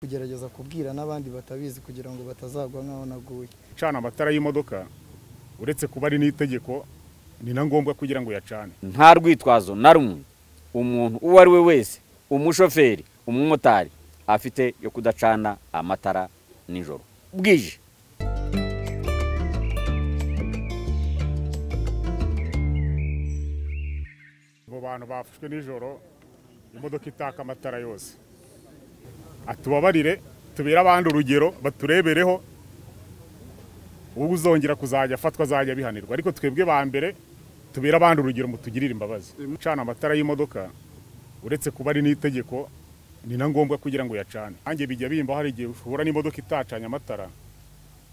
kugerageza kubwira n'abandi batabizi kugira ngo batazagwa nkaho naguye. Cana amatara y'imodoka uretse kuba ari n'itegeko ni na ngombwa kugira ngo yacane. Nta rwitwazo na rumwe umuntu uwo ari we wese, umushoferi, umumotari afite yo kudacana amatara nijoro bwije. Abo bantu bafashwe nijoro imodoka itaka amatara yose, atubabarire tubera abandi urugero baturebereho, ubu uzongera kuzajya afatwa azajya bihanirwa, ariko twebwe ba mbere tubera abandi urugero mutugirira imbabazi. Cana amatara y'imodoka uretse kuba ari n'itegeko ni na ngombwa kugira ngo yacane. Ange bijya bimba hari igihe uhura n'imodoka itacanye amatara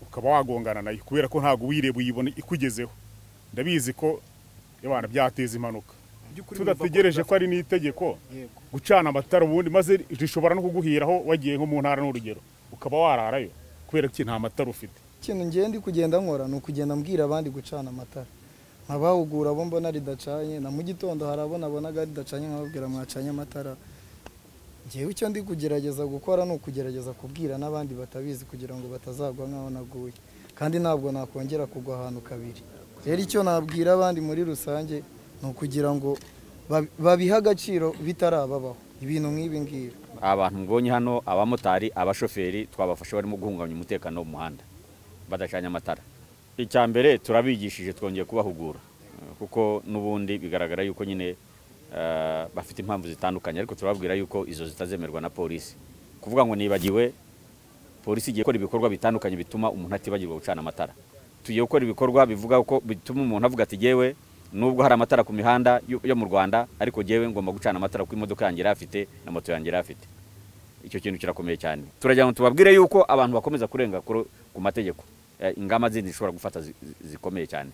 ukaba wagongana nayo kubera ko ntago wireba uyibona ikugezeho. Ndabizi ko y'abana byateza impanuka, tudategereje ko ari n'itegeko gucana amatara ubundi maze rishobora no kuguhiraho wagiye nko mu ntara n'urugero ukaba wararayo kubera ko nta matara ufite. Ikintu ngende kugenda nkora ni ukugenda mbwira abandi gucana amatara, nkabahugura abo mbona ridacanye, na mu gitondo harabona abonaga ridacanye nkababwira mwacanye amatara. Ngewe icyo ndi kugerageza gukora ni ukugerageza kubwira n'abandi batabizi kugira ngo batazagwa nkaho naguye, kandi ntabwo nakongera kugwa ahantu kabiri. Rero icyo nabwira abandi muri rusange ni ukugira ngo babiha agaciro bitarababaho ibintu nk'ibi ngibi. Abantu mbonye hano abamotari, abashoferi twabafasha barimo guhungabanya umutekano wo mu muhanda badacanye amatara. Icya mbere turabigishije, twongeye kubahugura kuko nubundi bigaragara yuko nyine bafite impamvu zitandukanye, ariko turababwira yuko izo zitazemerwa na polisi. Kuvuga ngo nibagiwe, polisi igiye gukora ibikorwa bitandukanye bituma umuntu atibagirwa gucana amatara. Tugiye gukora ibikorwa bivuga ko bituma umuntu avuga ati jewe nubwo hari amatara ku mihanda yo mu Rwanda ariko jewe ngomba gucana amatara ku imodoka yanjye rafite na moto yanjye rafite. Icyo kintu kirakomeye cyane. Turajya ngo tubabwire yuko abantu bakomeza kurenga ku mategeko, ingamba zindi zishobora gufata zikomeye cyane.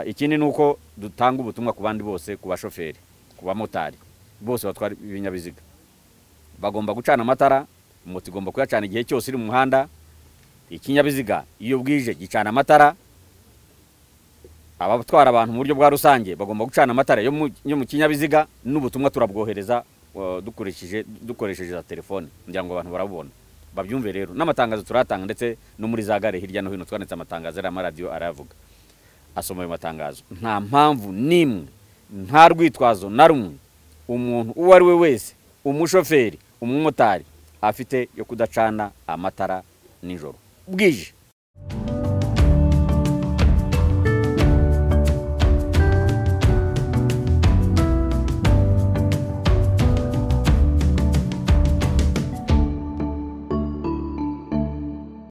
Ikindi nuko dutanga ubutumwa ku bandi bose, ku bashoferi, ku bamotari bose batwara ibinyabiziga, bagomba gucana amatara. Moto igomba kuyacana igihe cyose iri mu muhanda, ikinyabiziga iyo bwije gicana amatara. Abatwara abantu mu buryo bwa rusange bagomba gucana amatara yo mu kinyabiziga, n'ubutumwa turabwohereza dukoresheje za telefone kugira ngo abantu barabona babyumve. Rero n'amatangazo turatanga ndetse no muri za gare hirya no hino twanditse amatangazo ari amaradiyo aravuga, asoma ayo matangazo. Nta mpamvu nimwe, nta rwitwazo na rumwe umuntu uwo ari we wese, umushoferi, umumotari afite yo kudacana amatara nijoro bwije.